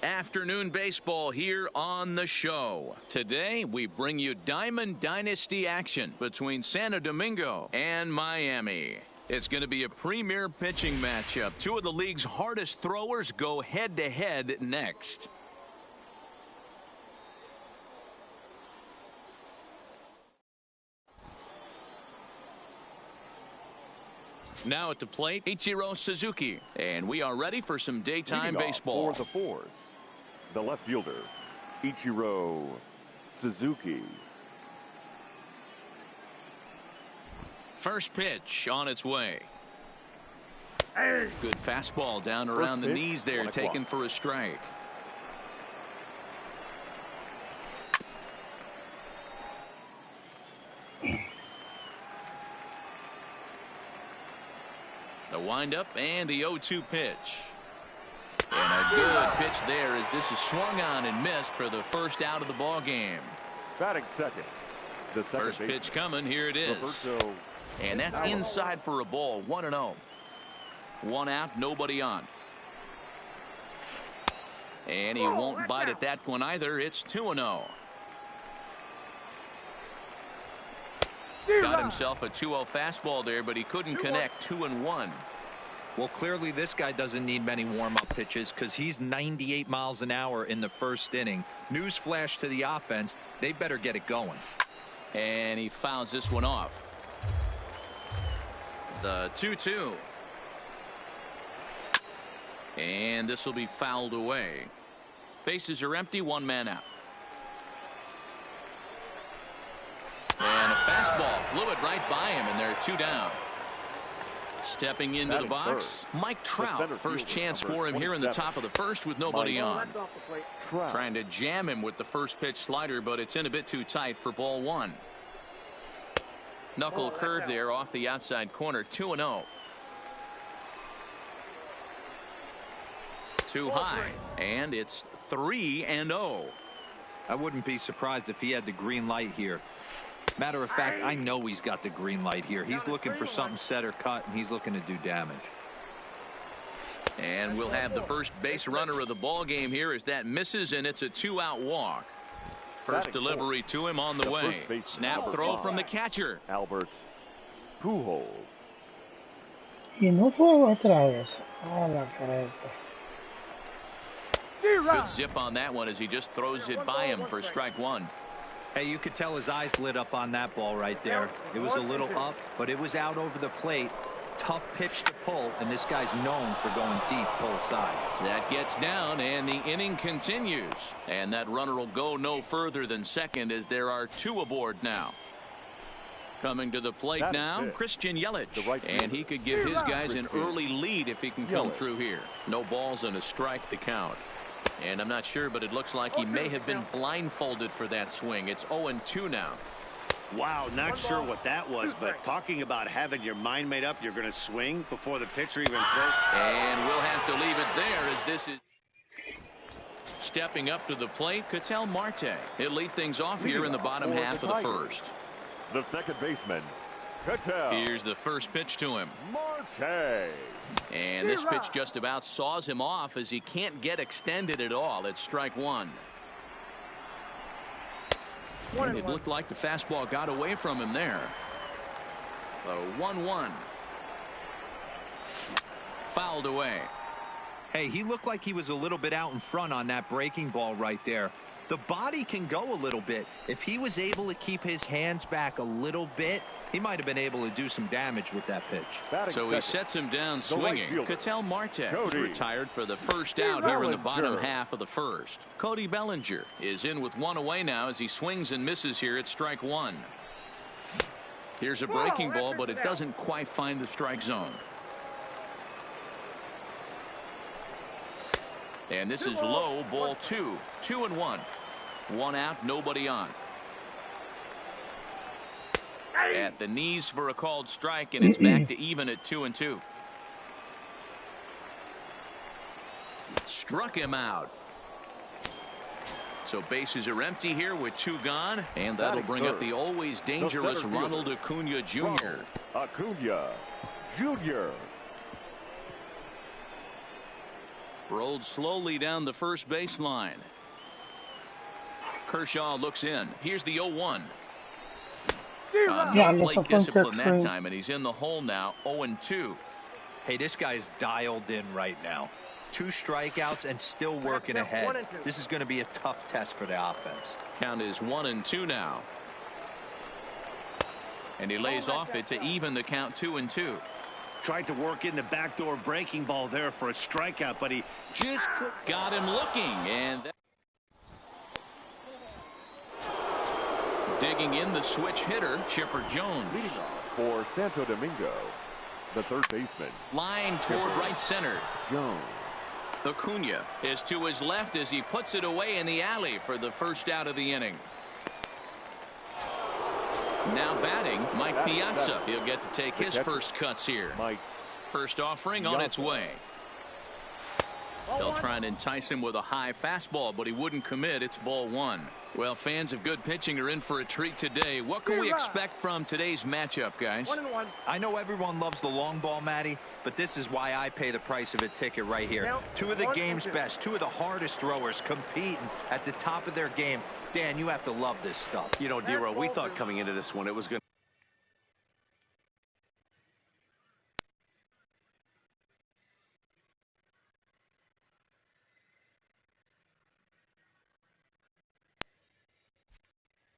Afternoon baseball here on the show. Today we bring you Diamond Dynasty action between Santo Domingo and Miami. It's going to be a premier pitching matchup. Two of the league's hardest throwers go head-to-head next. Now at the plate, Ichiro Suzuki. And we are ready for some daytime baseball. For the fourth, the left fielder, Ichiro Suzuki. First pitch on its way. Good fastball down around the knees there, taken for a strike. The windup and the 0-2 pitch. And a good pitch there as this is swung on and missed for the first out of the ball game. Batting second. The second first pitch coming. Here it is. Roberto. And that's inside for a ball. 1-0. One out, nobody on. And he won't bite at that one either. It's 2-0. Got himself a 2-0 fastball there, but he couldn't connect. 2-1. Well, clearly this guy doesn't need many warm-up pitches because he's 98 miles an hour in the first inning. Newsflash to the offense, they better get it going. And he fouls this one off. The 2-2. And this will be fouled away. Bases are empty, one man out. And a fastball flew it right by him, and they're two down. Stepping into the box, Mike Trout. First chance for him here in the top of the first with nobody on. Trying to jam him with the first pitch slider, but it's in a bit too tight for ball one. Knuckle curve there off the outside corner. 2-0. Too high, and it's 3-0. I wouldn't be surprised if he had the green light here. Matter of fact, I know he's got the green light here. He's looking for something set or cut, and he's looking to do damage. And we'll have the first base runner of the ball game here as that misses, and it's a 2-out walk. First delivery to him on the way. Snap throw from the catcher. Albert Pujols. Y no fue otra vez. A la careta. Good zip on that one as he just throws it by him for strike one. Hey, you could tell his eyes lit up on that ball right there. It was a little up, but it was out over the plate. Tough pitch to pull, and this guy's known for going deep pull side. That gets down, and the inning continues. And that runner will go no further than second as there are two aboard now. Coming to the plate now, Christian Yelich. And he could give his guys an early lead if he can come through here. No balls and a strike to count. And I'm not sure, but it looks like he may have been blindfolded for that swing. It's 0-2 now. Wow, not sure what that was, but talking about having your mind made up, you're going to swing before the pitcher even throws. And we'll have to leave it there as this is stepping up to the plate, Ketel Marte. He'll lead things off here in the bottom half of the first. The second baseman, Ketel. Here's the first pitch to him. Marte. And this pitch just about saws him off as he can't get extended at all. It's strike one. And it looked like the fastball got away from him there. The 1-1. Fouled away. Hey, he looked like he was a little bit out in front on that breaking ball right there. The body can go a little bit. If he was able to keep his hands back a little bit, he might have been able to do some damage with that pitch. So he sets him down swinging. Ketel Marte is retired for the first out here in the bottom half of the first. Cody Bellinger is in with one away now as he swings and misses here at strike one. Here's a breaking ball, but it doesn't quite find the strike zone. And this is low, ball two. 2-1. One out, nobody on. At the knees for a called strike, and it's back to even at 2-2. Struck him out. So bases are empty here with two gone, and that'll bring up the always dangerous Ronald Acuna Jr. Acuna Jr. Rolled slowly down the first baseline. Kershaw looks in. Here's the 0-1. Yeah, no plate discipline that swing. time, and he's in the hole now, 0-2. Hey, this guy's dialed in right now. 2 strikeouts and still working ahead. This is going to be a tough test for the offense. Count is 1-2 now. And he lays off it to even the count 2-2. Tried to work in the backdoor breaking ball there for a strikeout, but he just got him looking, and digging in the switch hitter, Chipper Jones. Leading off for Santo Domingo, the third baseman. Line toward right center. Jones. Acuna is to his left as he puts it away in the alley for the first out of the inning. Now batting, Mike Piazza. He'll get to take his first cuts here. First offering on its way. They'll try and entice him with a high fastball, but he wouldn't commit. It's ball 1. Well, fans of good pitching are in for a treat today. What can we expect from today's matchup, guys? 1-1. I know everyone loves the long ball, Matty, but this is why I pay the price of a ticket right here. 2 of the game's best, 2 of the hardest throwers competing at the top of their game. Dan, you have to love this stuff. You know, Dero, we thought coming into this one it was going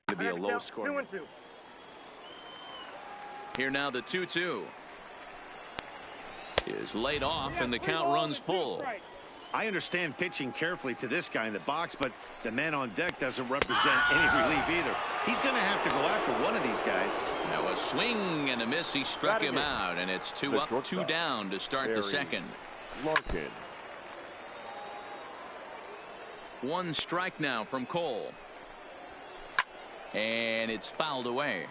to be a low score. Here now the 2-2 is laid off and the count runs full. I understand pitching carefully to this guy in the box, but the man on deck doesn't represent any relief either. He's going to have to go after one of these guys. Now a swing and a miss. He struck him out, and it's 2 up, 2 down to start the second. Larkin. 1 strike now from Cole. And it's fouled away.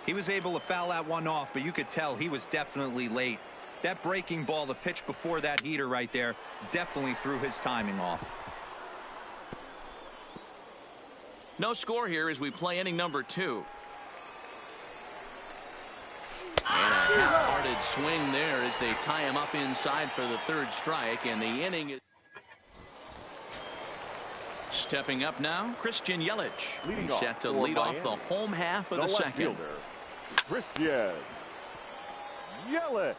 He was able to foul that one off, but you could tell he was definitely late. That breaking ball, the pitch before that heater right there, definitely threw his timing off. No score here as we play inning number 2. And a half-hearted swing there as they tie him up inside for the 3rd strike, and the inning is stepping up now. Christian Yelich. He's set to lead off the home half of the second. Christian Yelich.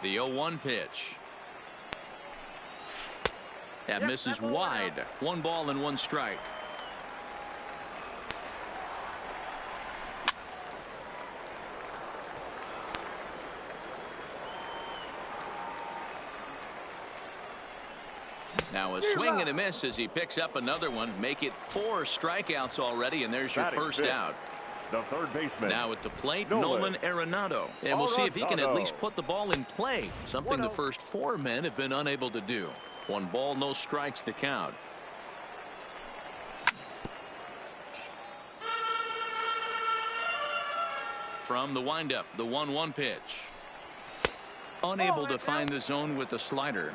The 0-1 pitch. That misses wide. 1 ball and 1 strike. Now a swing and a miss as he picks up another one. Make it 4 strikeouts already, and there's your first out. The third baseman. Now at the plate, Nolan Arenado. And we'll see if he can at least put the ball in play, something the first 4 men have been unable to do. 1 ball, no strikes to count. From the windup, the 1-1 pitch. Unable to find the zone with the slider.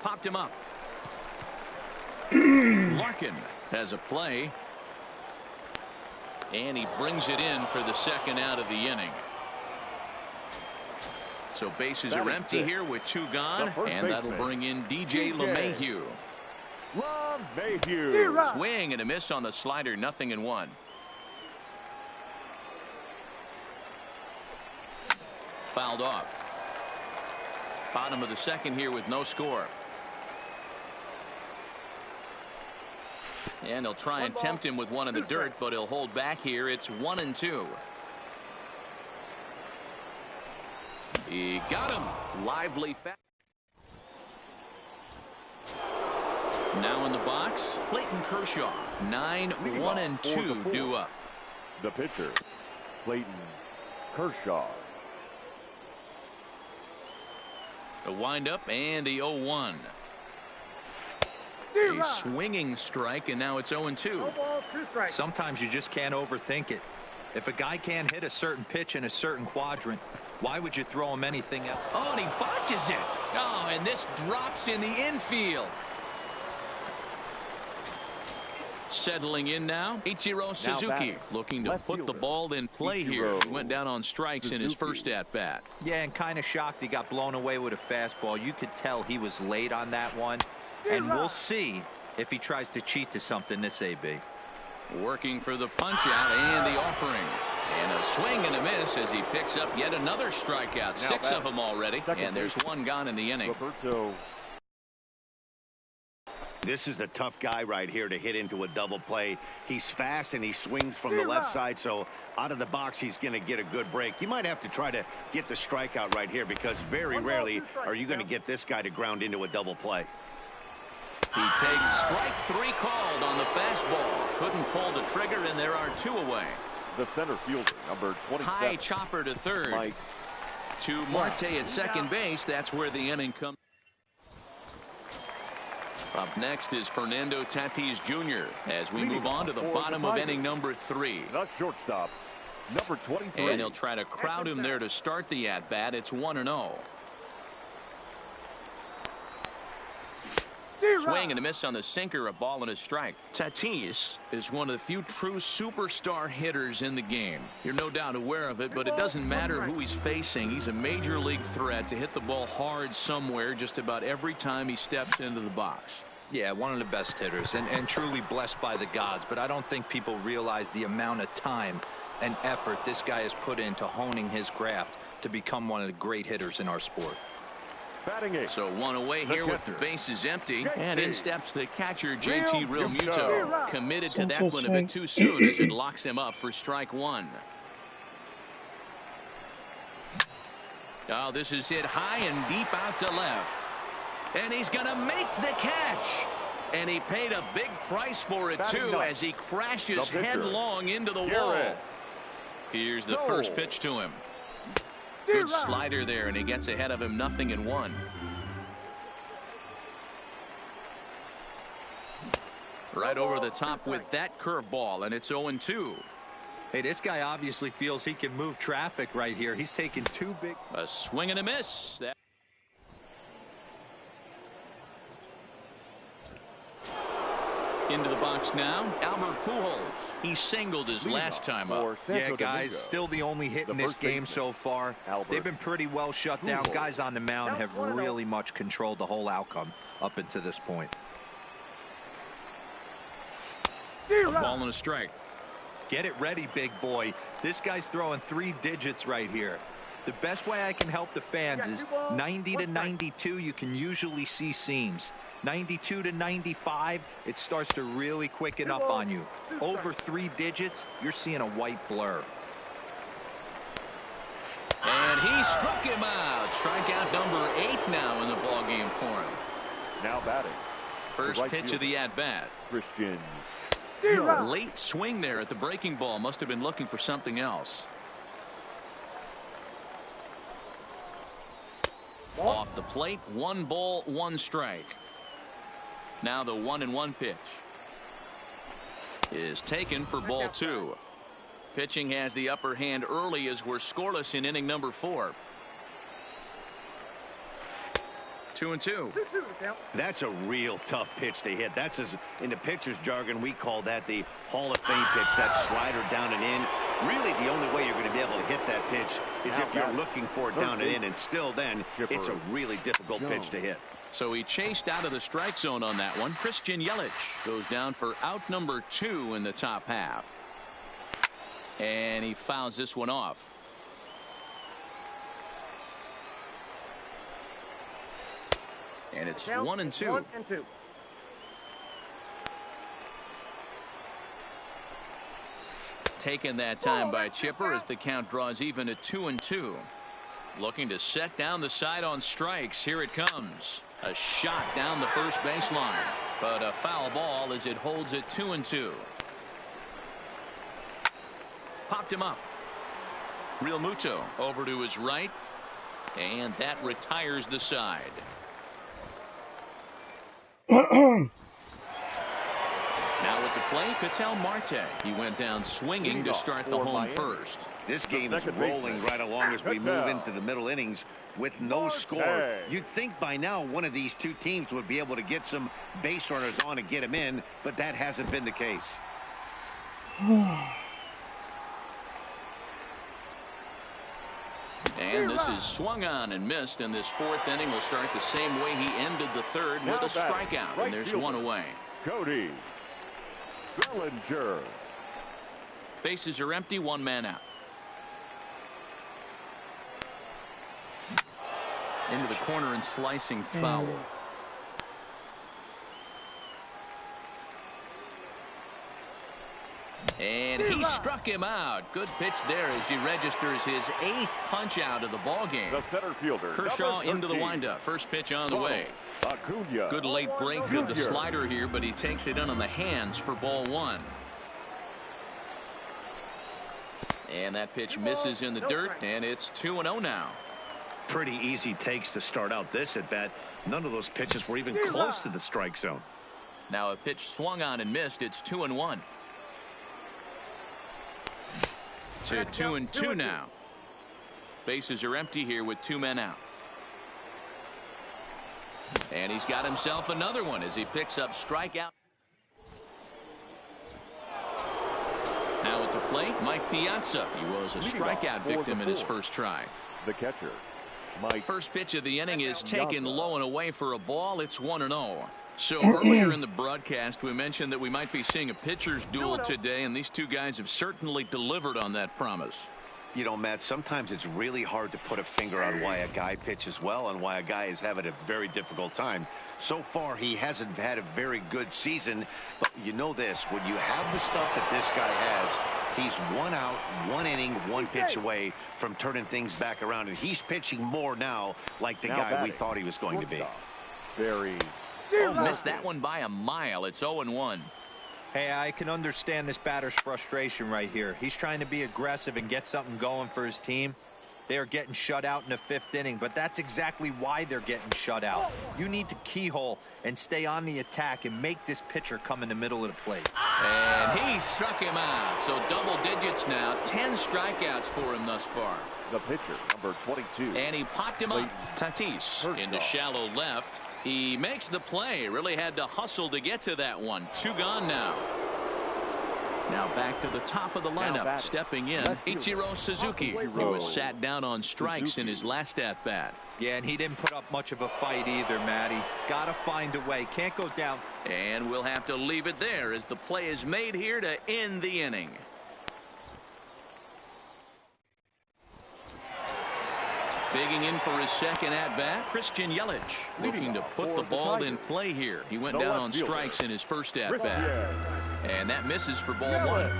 Popped him up. Larkin has a play. And he brings it in for the second out of the inning. So bases are empty here with 2 gone. And that'll bring in DJ LeMahieu. Swing and a miss on the slider. 0-1. Fouled off. Bottom of the second here with no score. And they'll try and tempt him with one in the dirt, but he'll hold back here. It's 1-2. He got him. Lively fast. Now in the box, Clayton Kershaw. 9-1-2 due up. The pitcher, Clayton Kershaw. The windup and the 0-1. A swinging strike, and now it's 0-2. Sometimes you just can't overthink it. If a guy can't hit a certain pitch in a certain quadrant, why would you throw him anything else? Oh, and he botches it. Oh, and this drops in the infield. Settling in now, Ichiro Suzuki looking to put the ball in play here. He went down on strikes in his first at-bat. Yeah, and kind of shocked he got blown away with a fastball. You could tell he was late on that one. And we'll see if he tries to cheat to something this AB. Working for the punch out and the offering. And a swing and a miss as he picks up yet another strikeout. 6 of them already. And there's one gone in the inning. This is the tough guy right here to hit into a double play. He's fast and he swings from the left side, so out of the box he's going to get a good break. You might have to try to get the strikeout right here because very rarely are you going to get this guy to ground into a double play. He takes strike 3 called on the fastball. Couldn't pull the trigger, and there are 2 away. The center fielder, number 27. High chopper to third. Mike. To Marte at second base. That's where the inning comes. Up next is Fernando Tatis Jr. as we move on to the bottom of inning number 3. Not shortstop, number 23. And he'll try to crowd him there to start the at-bat. It's 1-0. Swing and a miss on the sinker, a ball and a strike. Tatis is one of the few true superstar hitters in the game. You're no doubt aware of it, but it doesn't matter who he's facing. He's a major league threat to hit the ball hard somewhere just about every time he steps into the box. Yeah, one of the best hitters and truly blessed by the gods, but I don't think people realize the amount of time and effort this guy has put into honing his craft to become one of the great hitters in our sport. So 1 away here with the bases empty, and in steps the catcher JT Realmuto. Committed to that one a bit too soon as it locks him up for strike 1. Oh, this is hit high and deep out to left. And he's going to make the catch. And he paid a big price for it, too, as he crashes headlong into the wall. Here's the first pitch to him. Good slider there, and he gets ahead of him 0-1. Right over the top with that curveball, and it's 0-2. Hey, this guy obviously feels he can move traffic right here. He's taking 2 big. A swing and a miss. Into the box now, Albert Pujols. He singled his last time up. Yeah, guys, still the only hit in this game so far. They've been pretty well shut down. Guys on the mound have really much controlled the whole outcome up until this point. A ball and a strike. Get it ready, big boy. This guy's throwing 3 digits right here. The best way I can help the fans is 90 to 92. You can usually see seams. 92 to 95, it starts to really quicken up on you. Over 3 digits, you're seeing a white blur. And he struck him out. Strikeout number 8 now in the ball game for him. Now batting. First pitch of the at-bat. Christian. Late swing there at the breaking ball. Must have been looking for something else. Off the plate, 1 ball, 1 strike. Now the 1-1 pitch is taken for ball 2. Pitching has the upper hand early as we're scoreless in inning number 4. 2-2. That's a real tough pitch to hit. That's, as in the pitcher's jargon, we call that the Hall of Fame pitch. That slider down and in. Really, the only way you're going to be able to hit that pitch is if you're looking for it down and in, and still then it's a really difficult pitch to hit. So he chased out of the strike zone on that one. Christian Yelich goes down for out number 2 in the top half. And he fouls this one off. And it's 1-2. Taken that time by Chipper as the count draws even at 2-2. Looking to set down the side on strikes. Here it comes. A shot down the first baseline, but a foul ball as it holds at 2-2. Popped him up. Realmuto over to his right, and that retires the side. Now at the plate, Ketel Marte. He went down swinging to start the home first. This game is rolling right along as we move into the middle innings with no score. You'd think by now one of these two teams would be able to get some base runners on and get them in, but that hasn't been the case. And this is swung on and missed, and this fourth inning will start the same way he ended the third with a strikeout, and there's one away. Cody Bellinger. Bases are empty, one man out. Into the corner and slicing foul. And he struck him out. Good pitch there as he registers his 8th punch out of the ball game. The center fielder, Kershaw into the windup. First pitch on the way. Good late break to the slider here, but he takes it in on the hands for ball one. And that pitch misses in the dirt, and it's 2-0 now. Pretty easy takes to start out this at bat. None of those pitches were even close to the strike zone. Now a pitch swung on and missed. It's 2-1. To 2-2 now. Bases are empty here with 2 men out. And he's got himself another one as he picks up strikeout. Now at the plate, Mike Piazza. He was a strikeout victim in his first try. The catcher, Mike. First pitch of the inning is taken low and away for a ball. It's 1-0. So earlier in the broadcast, we mentioned that we might be seeing a pitcher's duel today, and these two guys have certainly delivered on that promise. You know, Matt, sometimes it's really hard to put a finger on why a guy pitches well and why a guy is having a very difficult time. So far, he hasn't had a very good season, but you know this, when you have the stuff that this guy has, he's 1 out, 1 inning, 1 pitch away from turning things back around, and he's pitching more now like the guy we thought he was going to be. Missed that one by a mile. It's 0-1. Hey, I can understand this batter's frustration right here. He's trying to be aggressive and get something going for his team. They are getting shut out in the 5th inning, but that's exactly why they're getting shut out. You need to keyhole and stay on the attack and make this pitcher come in the middle of the plate. And he struck him out. So double digits now. 10 strikeouts for him thus far. The pitcher, number 22. And he popped him up. Tatis into shallow left. He makes the play. Really had to hustle to get to that one. 2 gone now. Now back to the top of the lineup. Stepping in, Ichiro Suzuki. He was sat down on strikes in his last at-bat. Yeah, and he didn't put up much of a fight either, Matty. Got to find a way. Can't go down. And we'll have to leave it there as the play is made here to end the inning. Bigging in for his second at-bat, Christian Yelich looking to put the ball in play here. He went down on strikes in his first at-bat. And that misses for ball one.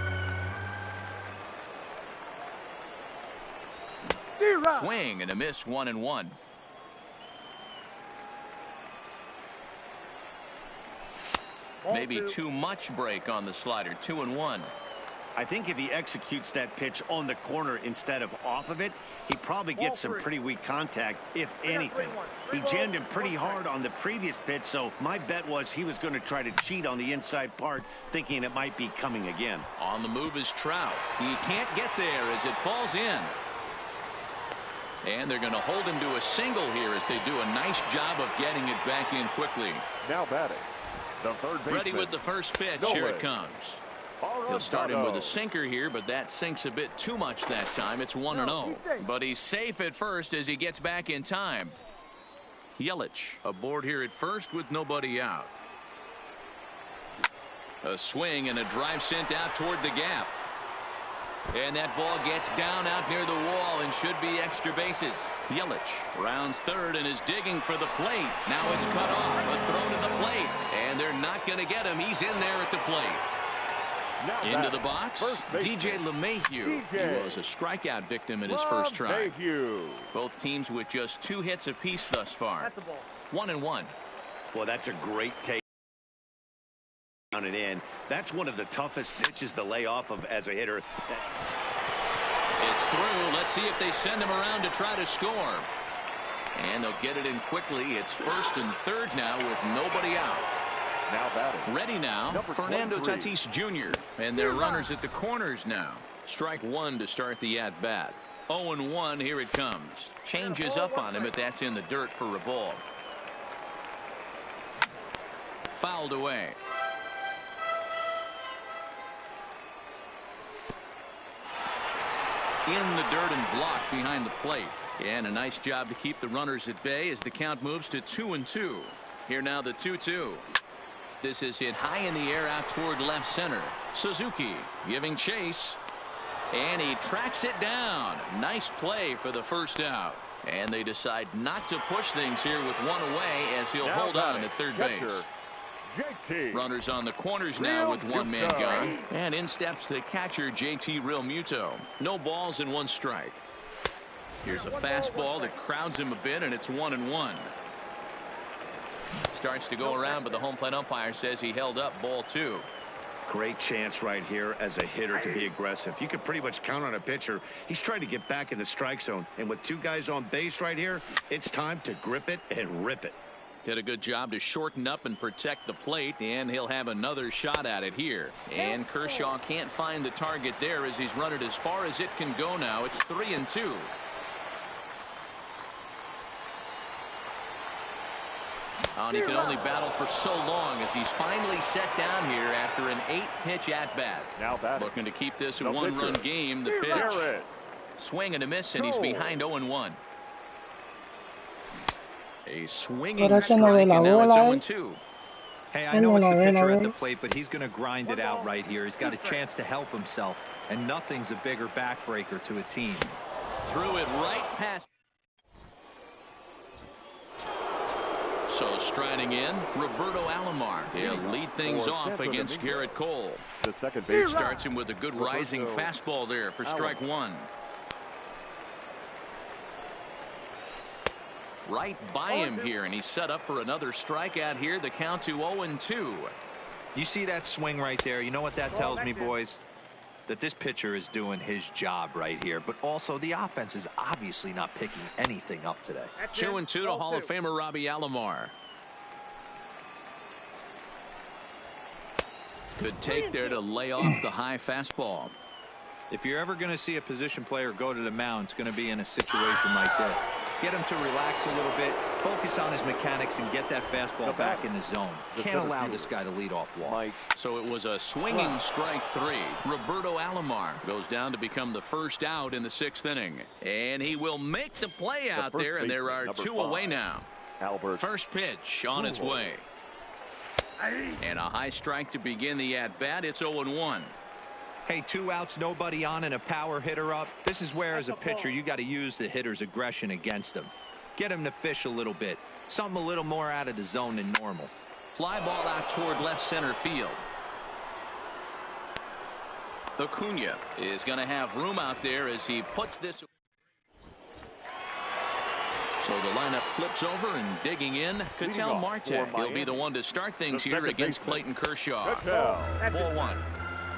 Swing and a miss, 1-1. Maybe too much break on the slider, 2-1. I think if he executes that pitch on the corner instead of off of it, he probably gets some pretty weak contact, if anything. He jammed him pretty hard on the previous pitch, so my bet was he was going to try to cheat on the inside part, thinking it might be coming again. On the move is Trout. He can't get there as it falls in. And they're going to hold him to a single here as they do a nice job of getting it back in quickly. Now batting, the third baseman. Ready with the first pitch. Here it comes. He'll start him with a sinker here, but that sinks a bit too much that time. It's 1-0. But he's safe at first as he gets back in time. Yelich aboard here at first with nobody out. A swing and a drive sent out toward the gap. And that ball gets down out near the wall and should be extra bases. Yelich rounds third and is digging for the plate. Now it's cut off. A throw to the plate. And they're not going to get him. He's in there at the plate. Into the box, DJ LeMahieu. He was a strikeout victim in his first try. Both teams with just 2 hits apiece thus far. 1-1. Well, that's a great take. Down and in. That's one of the toughest pitches to lay off of as a hitter. It's through. Let's see if they send him around to try to score. And they'll get it in quickly. It's first and third now with nobody out. Now batting. Ready now, Number Fernando 23. Tatis Jr. And their runners at the corners now. Strike one to start the at-bat. 0-1, here it comes. Changes up on him, but that's in the dirt for a ball. Fouled away. In the dirt and blocked behind the plate. And a nice job to keep the runners at bay as the count moves to 2-2. Here now the 2-2. This is hit high in the air out toward left center. Suzuki giving chase. And he tracks it down. Nice play for the first out. And they decide not to push things here with one away as he'll hold on at third base. JT. Runners on the corners now with one man gone. And in steps the catcher, JT Realmuto. No balls and one strike. Here's a fastball that crowds him a bit, and it's 1-1. Starts to go around, but the home plate umpire says he held up ball two. Great chance right here as a hitter to be aggressive. You can pretty much count on a pitcher. He's trying to get back in the strike zone. And with two guys on base right here, it's time to grip it and rip it. Did a good job to shorten up and protect the plate, and he'll have another shot at it here. And Kershaw can't find the target there as he's run it as far as it can go now. It's 3-2. And he can only battle for so long as he's finally set down here after an 8-pitch at-bat. Now batting. Looking to keep this a one-run game. The pitch. Swing and a miss, and he's behind 0-1. A swinging strike, and now it's 0-2. Hey, I know it's the pitcher at the plate, but he's going to grind it out right here. He's got a chance to help himself, and nothing's a bigger backbreaker to a team. Threw it right past. So striding in, Roberto Alomar. He'll lead things off against Garrett Cole. The second base starts him with a good rising fastball there for strike one. Right by him here, and he's set up for another strikeout here. The count to 0-2. You see that swing right there? You know what that tells me, boys? That this pitcher is doing his job right here, but also the offense is obviously not picking anything up today. 2-2 to Hall of Famer Robbie Alomar. Good take there to lay off the high fastball. If you're ever going to see a position player go to the mound, it's going to be in a situation like this. Get him to relax a little bit, focus on his mechanics, and get that fastball back in the zone. Can't allow this guy to lead off walk. So it was a swinging strike three. Roberto Alomar goes down to become the first out in the 6th inning. And he will make the play out there, and there are 2 away now. First pitch on its way. And a high strike to begin the at-bat. It's 0-1. Hey, 2 outs, nobody on, and a power hitter up. This is where, as a pitcher, you got to use the hitter's aggression against him. Get him to fish a little bit. Something a little more out of the zone than normal. Fly ball out toward left center field. Acuna is going to have room out there as he puts this. So the lineup flips over and digging in. Ketel Marte. He'll be the one to start things here against Clayton Kershaw. Ball one.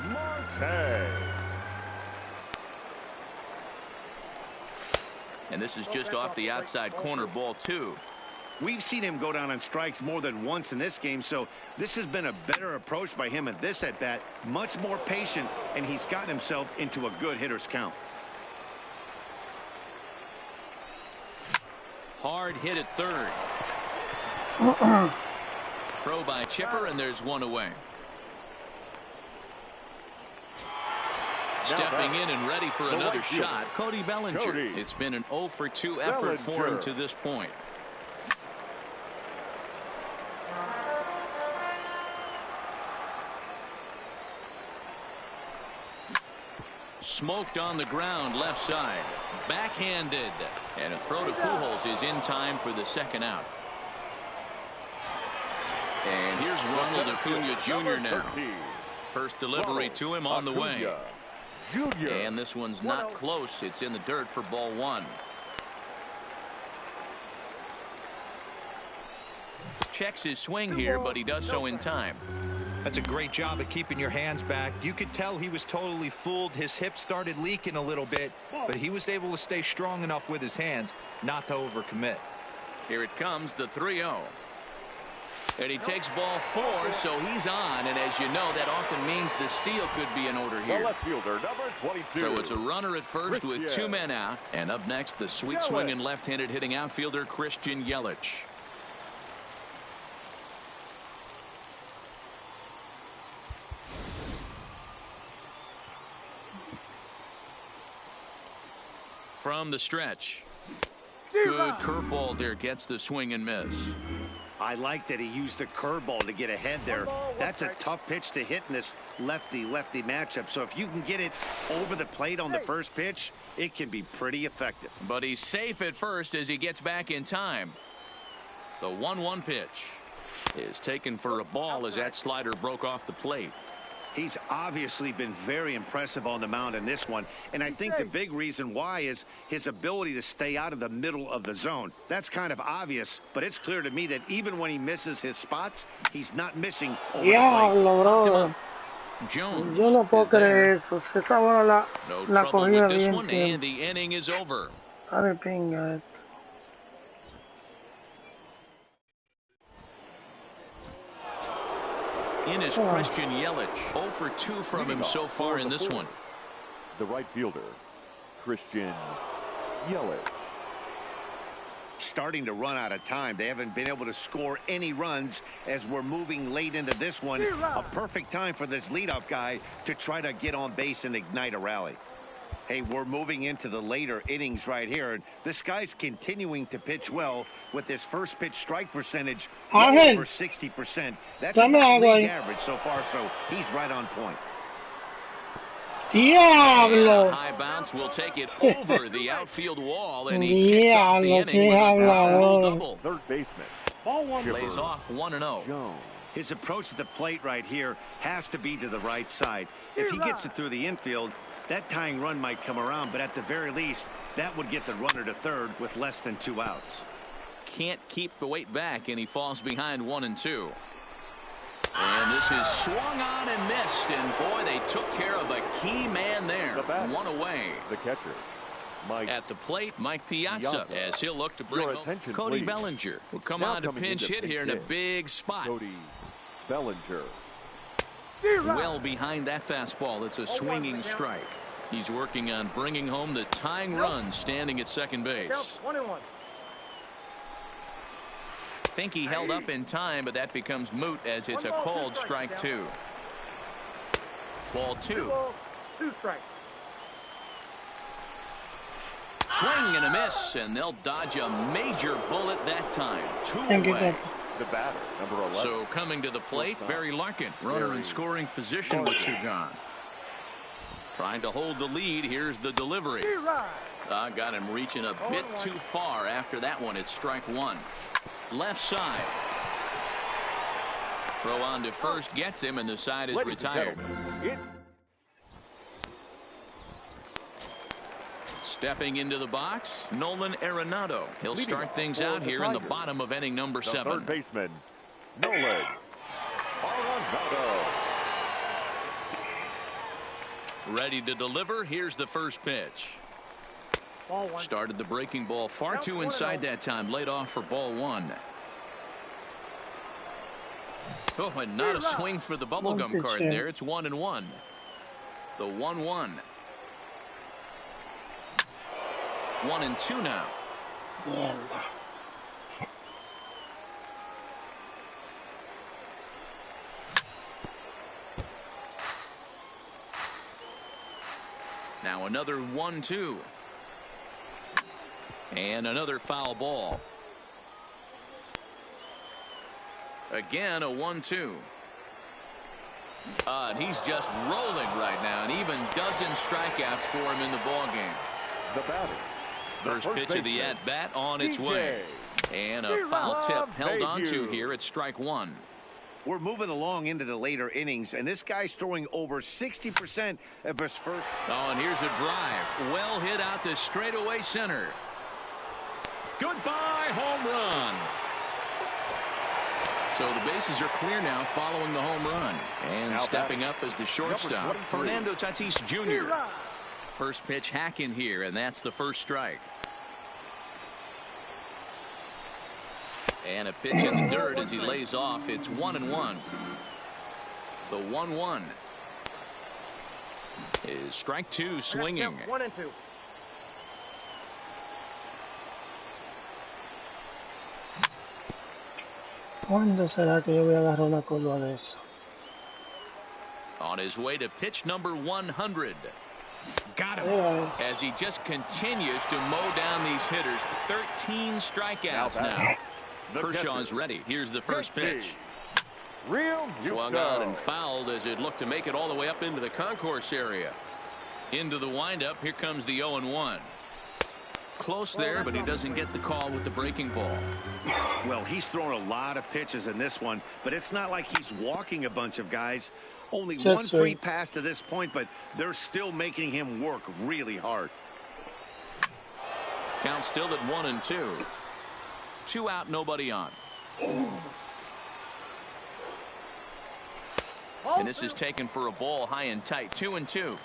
Marte. And this is just off the outside corner, ball two. We've seen him go down on strikes more than once in this game, so this has been a better approach by him at this at-bat. Much more patient, and he's gotten himself into a good hitter's count. Hard hit at third. Throw by Chipper, and there's one away. Stepping in and ready for another shot, Cody Bellinger. It's been an 0 for 2 effort for him to this point. Smoked on the ground left side. Backhanded. And a throw to Pujols is in time for the second out. And here's Ronald Acuna Jr. now. First delivery to him on the way. And this one's not close. It's in the dirt for ball one. Checks his swing here, but he does so in time. That's a great job of keeping your hands back. You could tell he was totally fooled. His hip started leaking a little bit, but he was able to stay strong enough with his hands not to overcommit. Here it comes, the 3-0. And he takes ball 4, so he's on. And as you know, that often means the steal could be in order here. The left fielder, number 22. So it's a runner at first with 2 men out. And up next, the sweet swinging left-handed hitting outfielder, Christian Yelich. From the stretch. Good curveball there, gets the swing and miss. I like that he used the curveball to get ahead there. That's a tough pitch to hit in this lefty-lefty matchup. So if you can get it over the plate on the first pitch, it can be pretty effective. But he's safe at first as he gets back in time. The 1-1 pitch is taken for a ball as that slider broke off the plate. He's obviously been very impressive on the mound in this one, and I think the big reason why is his ability to stay out of the middle of the zone. That's kind of obvious, but it's clear to me that even when he misses his spots, he's not missing over the plate. Jones. Yo no puedo creer eso. Esa bola la cogía this bien. One, and the inning is over. Está de pinga. In is Christian Yelich. 0 for 2 from him so far in this one. The right fielder, Christian Yelich. Starting to run out of time. They haven't been able to score any runs as we're moving late into this one. A perfect time for this leadoff guy to try to get on base and ignite a rally. Hey, we're moving into the later innings right here, and this guy's continuing to pitch well with his first pitch strike percentage well over 60%. That's a league average so far, so he's right on point. Diablo! A high bounce will take it over the outfield wall, and he kicks off the inning with a double. Third baseman. Lays off 1-0. His approach at the plate right here has to be to the right side. If he gets it through the infield, that tying run might come around, but at the very least, that would get the runner to third with less than 2 outs. Can't keep the weight back, and he falls behind 1-2. And this is swung on and missed, and boy, they took care of a key man there. One away. The catcher, Mike. At the plate, Mike Piazza, as he'll look to bring home Cody please. Bellinger. Will come now on to pinch hit here in a big spot. Cody Bellinger. Well behind that fastball. It's a swinging strike. He's working on bringing home the tying run, standing at second base. Think he held up in time, but that becomes moot as it's a called strike 2. Ball 2. Swing and a miss, and they'll dodge a major bullet that time. 2 away. The batter, number 11. So coming to the plate, Barry Larkin, runner in scoring position with 2 gone. Trying to hold the lead. Here's the delivery. Got him reaching a bit too far after that one. It's strike 1. Left side. Throw on to first gets him, and the side is retired. Stepping into the box, Nolan Arenado. He'll start things out here in the bottom of inning number 7. Third baseman, Nolan Arenado. Ready to deliver. Here's the first pitch. Started the breaking ball far too inside that time. Laid off for ball 1. Oh, and not a swing for the bubblegum card there. It's 1-1. The 1-1. 1-2 now. Now another 1-2. And another foul ball. Again, a 1-2. And he's just rolling right now, and even dozen strikeouts for him in the ballgame. The batter. First pitch of the at-bat on its way. And a foul tip held onto here at strike 1. We're moving along into the later innings, and this guy's throwing over 60% of his first. Oh, and here's a drive. Well hit out to straightaway center. Goodbye, home run. So the bases are clear now following the home run. And stepping up as the shortstop, Fernando Tatis Jr. First pitch hacking here, and that's the first strike. And a pitch in the dirt as he lays off. It's 1-1. The 1-1 is strike two swinging. 1-2. ¿Cuándo será que yo voy a agarrar una curva de eso? On his way to pitch number 100. Got him. As he just continues to mow down these hitters. 13 strikeouts now. Kershaw's ready. Here's the first pitch. Swung out and fouled as it looked to make it all the way up into the concourse area. Into the windup. Here comes the 0-1. Close there, but he doesn't get the call with the breaking ball. Well, he's thrown a lot of pitches in this one, but it's not like he's walking a bunch of guys. Only one free pass to this point, but they're still making him work really hard. Count still at 1-2. 2 out, nobody on. And this is taken for a ball high and tight. 2-2.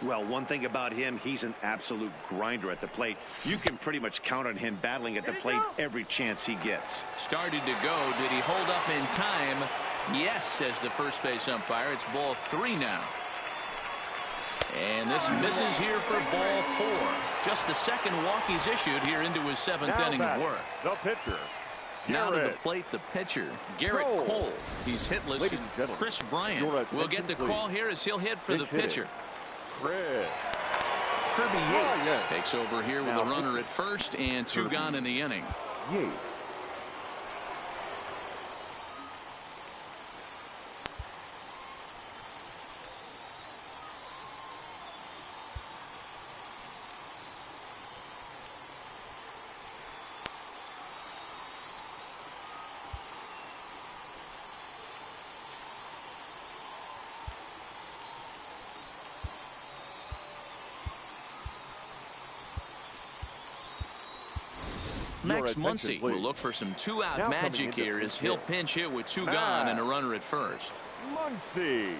Well, one thing about him, he's an absolute grinder at the plate. You can pretty much count on him battling at the plate every chance he gets. Started to go. Did he hold up in time? Yes, says the first base umpire. It's ball 3 now. And this misses here for ball 4. Just the second walk he's issued here into his 7th inning of work. The pitcher. Now to the plate, the pitcher, Garrett Cole. He's hitless. Chris Bryant will get the call here as he'll hit for the pitcher. Kirby Yates takes over here with a runner at first and 2 gone in the inning. Yates. Max Muncy will look for some 2-out magic here as he'll pinch hit with 2 gone and a runner at first. Muncy.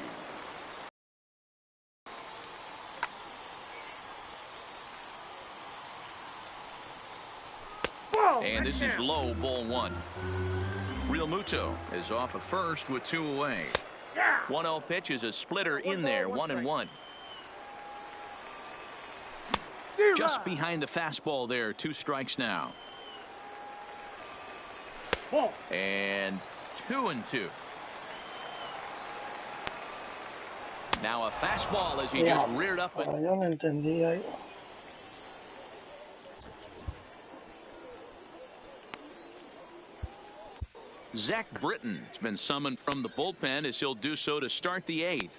And this is low, ball 1. Real Muto is off of first with 2 away. 1-0 pitch is a splitter in there, 1-1. Just behind the fastball there, 2 strikes now. And 2-2. Now a fastball as he just reared up. Yo no entendí ahí. Zach Britton has been summoned from the bullpen as he'll do so to start the 8th.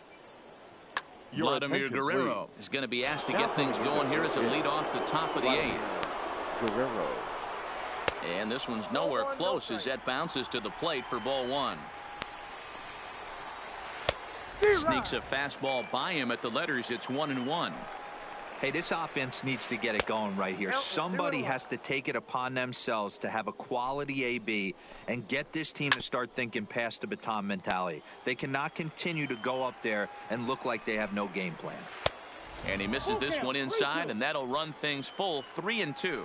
Vladimir Guerrero is going to be asked to get things going here as a lead off the top of the 8th. Guerrero. And this one's nowhere close as that bounces to the plate for ball 1. Sneaks a fastball by him at the letters. It's 1-1. Hey, this offense needs to get it going right here. Somebody has to take it upon themselves to have a quality AB and get this team to start thinking past the baton mentality. They cannot continue to go up there and look like they have no game plan. And he misses this one inside, and that'll run things full 3-2.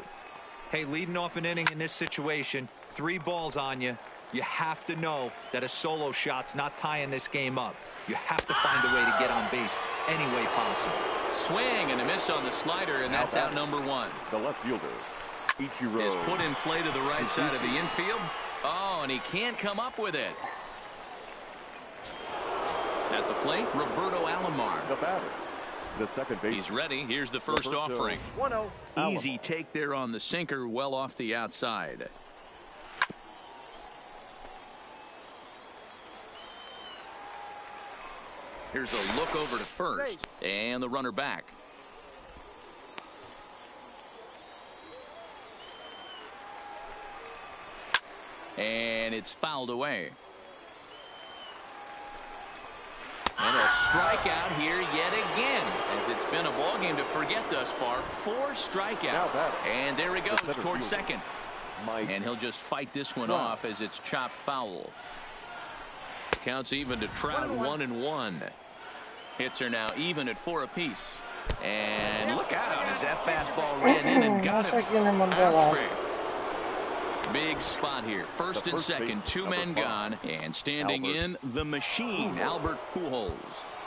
Hey, leading off an inning in this situation, 3 balls on you. You have to know that a solo shot's not tying this game up. You have to find a way to get on base any way possible. Swing and a miss on the slider, and that's out number 1. The left fielder, Ichiro, is put in play to the right side of the infield. Oh, and he can't come up with it. At the plate, Roberto Alomar. The batter, the second base. He's ready. Here's the first offering. 1-0. Easy take there on the sinker, well off the outside. Here's a look over to first, and the runner back. And it's fouled away. And a strikeout here yet again, as it's been a ball game to forget thus far. 4 strikeouts, and there he goes towards second. And he'll just fight this one off as it's chopped foul. Counts even to Trout, 1-1. Hits are now even at 4 apiece. And look out as that fastball ran in and got him. Big spot here. First and second, two men gone, and standing in the machine, Albert Pujols.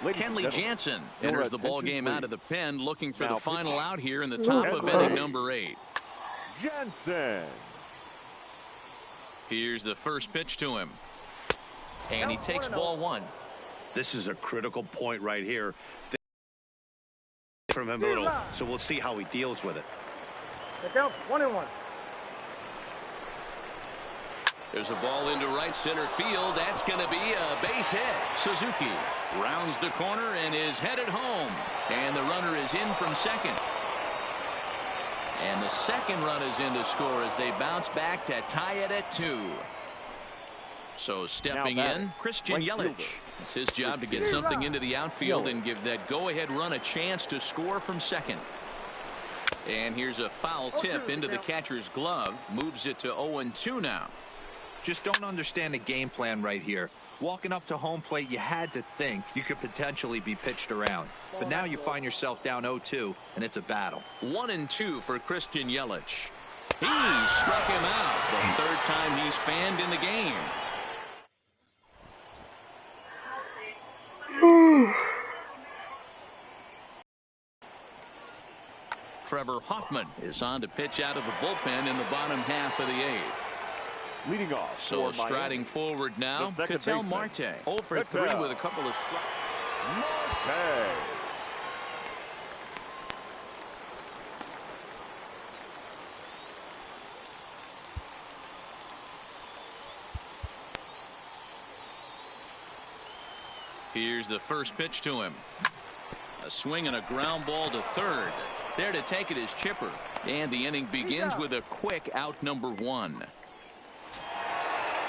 Kenley Jansen enters the ball game out of the pen, looking for the final out here in the top of inning number 8. Jansen. Here's the first pitch to him, and he takes ball 1. This is a critical point right here from him a little, so we'll see how he deals with it. Count 1-1. There's a ball into right center field. That's going to be a base hit. Suzuki rounds the corner and is headed home. And the runner is in from second. And the second run is in to score as they bounce back to tie it at 2. So stepping in, Christian Yelich. It's his job to get something into the outfield and give that go-ahead run a chance to score from second. And here's a foul tip into the catcher's glove. Moves it to 0-2 now. Just don't understand the game plan right here. Walking up to home plate, you had to think you could potentially be pitched around. But now you find yourself down 0-2, and it's a battle. 1-2 for Christian Yelich. He struck him out. The third time he's fanned in the game. Trevor Hoffman is on to pitch out of the bullpen in the bottom half of the 8th. Leading off. So striding forward now, Ketel Marte. 0 for 3 with a couple of strikes. Marte. Here's the first pitch to him. A swing and a ground ball to third. There to take it is Chipper. And the inning begins with a quick out number 1.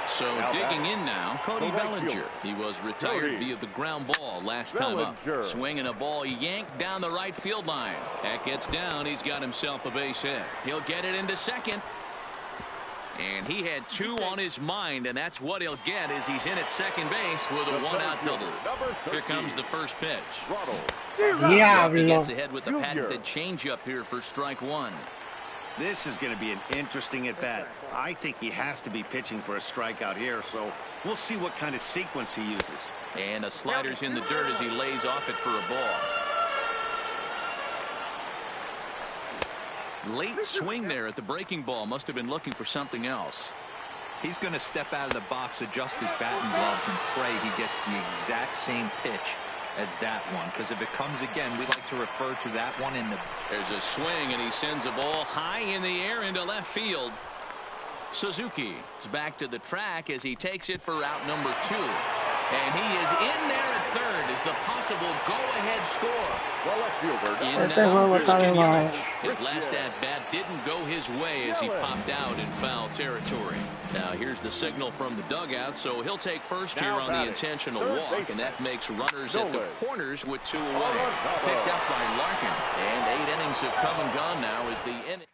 So digging in now, Cody Bellinger. He was retired via the ground ball last time up. Swinging a ball yanked down the right field line. That gets down. He's got himself a base hit. He'll get it into second. And he had 2 on his mind, and that's what he'll get as he's in at second base with a 1-out double. Here comes the first pitch. Yeah, he gets ahead with the patented changeup here for strike 1. This is going to be an interesting at-bat. I think he has to be pitching for a strikeout here, so we'll see what kind of sequence he uses. And a slider's in the dirt as he lays off it for a ball. Late swing there at the breaking ball. Must have been looking for something else. He's going to step out of the box, adjust his batting gloves, and pray he gets the exact same pitch as that one. Because if it comes again, we like to refer to that one in the... There's a swing, and he sends a ball high in the air into left field. Suzuki is back to the track as he takes it for out number 2. And he is in there at third as the possible go-ahead score. In now, Christian Yelich. His last at-bat didn't go his way as he popped out in foul territory. Now here's the signal from the dugout, so he'll take first here on the intentional walk, and that makes runners at the corners with 2 away. Picked up by Larkin, and 8 innings have come and gone now as the inning.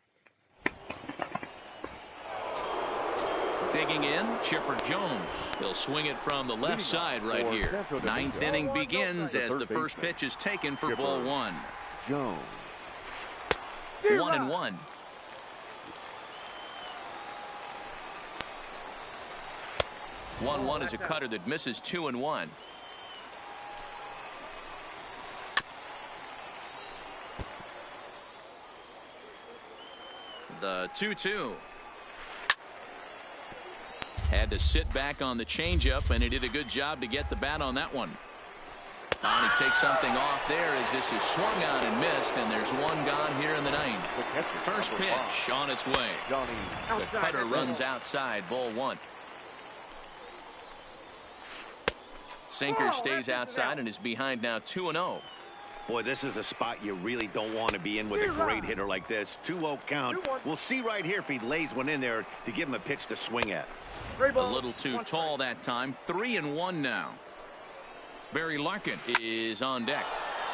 Digging in, Chipper Jones. He'll swing it from the left side right here. 9th inning begins as the first pitch is taken for ball 1. Jones. 1-1. One is a cutter that misses 2-1. The 2-2. Had to sit back on the changeup, and he did a good job to get the bat on that one. And he takes something off there as this is swung on and missed, and there's 1 gone here in the 9th. First pitch on its way. The cutter runs outside, ball 1. Sinker stays outside and is behind now 2-0. Boy, this is a spot you really don't want to be in with a great hitter like this. 2-0 count. We'll see right here if he lays one in there to give him a pitch to swing at. A little too tall that time. 3-1 now. Barry Larkin is on deck.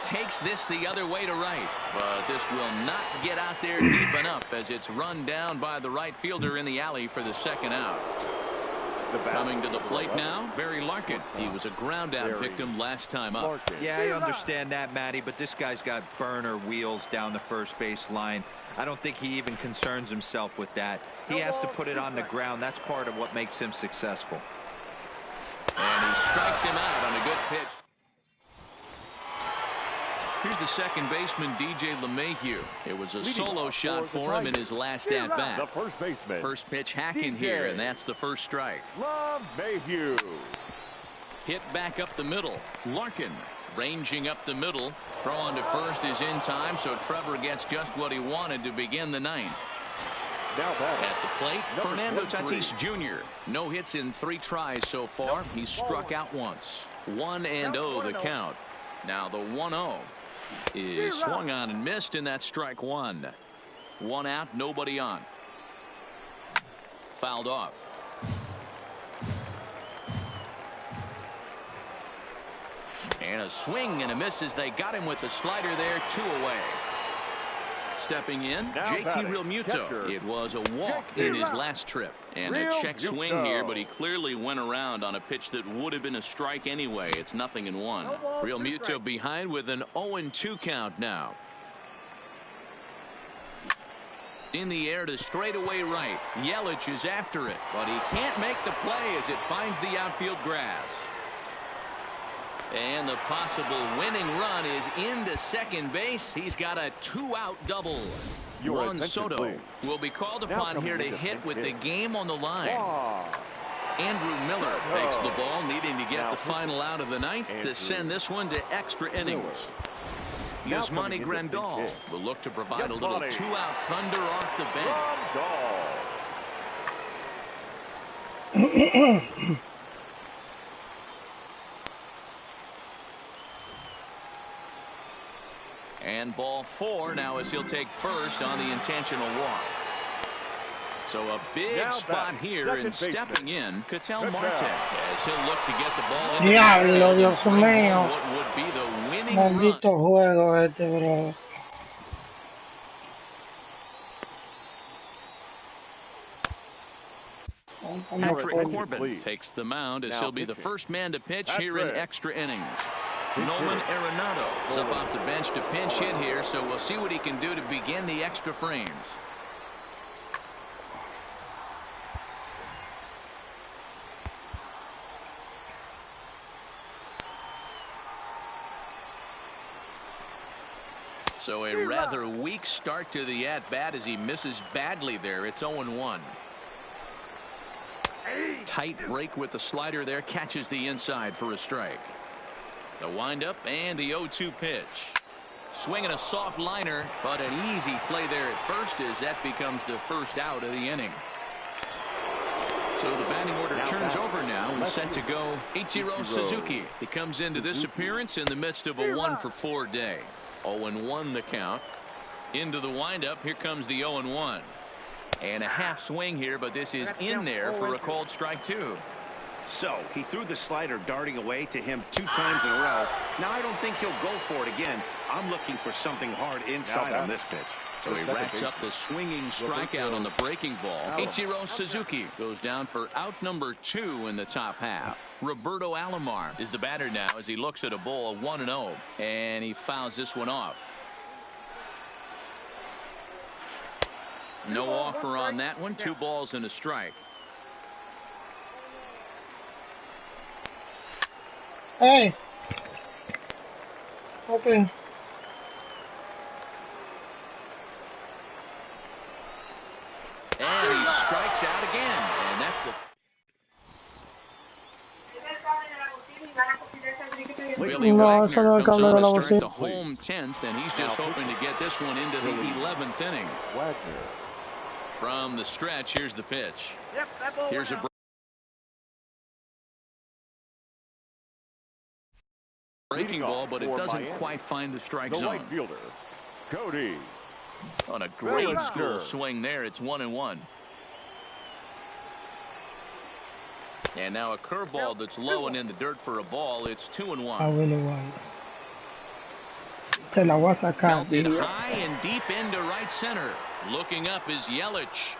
Takes this the other way to right, but this will not get out there deep enough as it's run down by the right fielder in the alley for the 2nd out. Coming to the plate now, Barry Larkin. Larkin. He was a ground out victim last time up. Yeah, I understand that, Matty, but this guy's got burner wheels down the first base line. I don't think he even concerns himself with that. He has to put it on the ground. That's part of what makes him successful. And he strikes him out on a good pitch. Here's the second baseman, DJ LeMahieu. It was a solo shot for him in his last at-bat. The first baseman. First pitch hacking here, and that's the first strike. LeMahieu. Hit back up the middle. Larkin ranging up the middle. Throw on to first is in time, so Trevor gets just what he wanted to begin the ninth. Now back at the plate, Fernando Tatis Jr. No hits in 3 tries so far. He's struck out once. 1-0 the count. Now the 1-0 is swung on and missed, and that's strike 1. 1 out, nobody on. Fouled off. And a swing and a miss as they got him with the slider there. 2 away. Stepping in, JT Realmuto. It was a walk in his last trip. And a check swing here, but he clearly went around on a pitch that would have been a strike anyway. It's 0-1. Realmuto behind with an 0-2 count now. In the air to straightaway right. Yelich is after it, but he can't make the play as it finds the outfield grass. And the possible winning run is into second base. He's got a 2-out double. Juan Soto will be called upon here to hit with the game on the line. Andrew Miller takes the ball, needing to get the final out of the ninth to send this one to extra innings. Yasmani Grandal will look to provide a little 2-out thunder off the bench. And ball 4 now as he'll take first on the intentional walk. So a big spot here, and stepping in, Ketel Marte as he'll look to get the ball. Diablo, Dios mío. What would be the winning Maldito juego este, bro. Patrick Corbin takes the mound as he'll be the first man to pitch here in extra innings. Nolan Arenado is up off the bench to pinch hit here, so we'll see what he can do to begin the extra frames. So a rather weak start to the at-bat as he misses badly there. It's 0-1. Tight break with the slider there, catches the inside for a strike. The windup and the 0-2 pitch. Swinging a soft liner, but an easy play there at first as that becomes the first out of the inning. So the batting order turns over now and set to go Ichiro Suzuki. He comes into this appearance in the midst of a 1-for-4 day. 0-1 the count. Into the windup, here comes the 0-1. And a half swing here, but this is in there for a called strike 2. So he threw the slider darting away to him 2 times in a row. Now I don't think he'll go for it again. I'm looking for something hard inside on this pitch. So he racks up the swinging strikeout on the breaking ball. Ichiro Suzuki goes down for out number 2 in the top half. Roberto Alomar is the batter now as he looks at a ball 1-0, and he fouls this one off. No offer on that one. 2 balls and a strike. Hey. Okay. And he strikes out again, and that's the Billy Wagner comes on to start the home 10th, and he's just hoping to get this one into the 11th inning. Wagner. From the stretch, here's the pitch. Here's a breaking ball, but it doesn't quite find the strike zone. Right fielder, Cody. On a great school swing there, it's 1-1. And now a curveball that's low and in the dirt for a ball. It's 2-1. Se la voy a sacar. Belted high and deep into right center. Looking up is Yelich.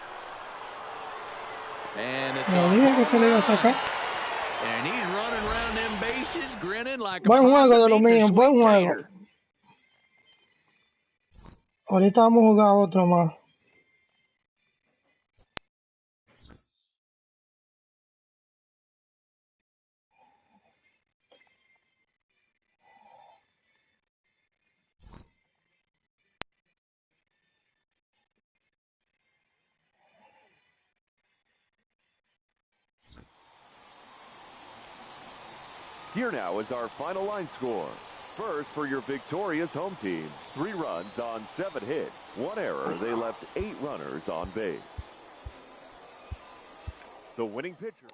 And it's And he's running around them bases, grinning like a Buen juego de los possum eating a míos, buen sweet juego. tater. Ahorita vamos a jugar otro más. Here now is our final line score. First, for your victorious home team, 3 runs on 7 hits. 1 error. They left 8 runners on base. The winning pitcher.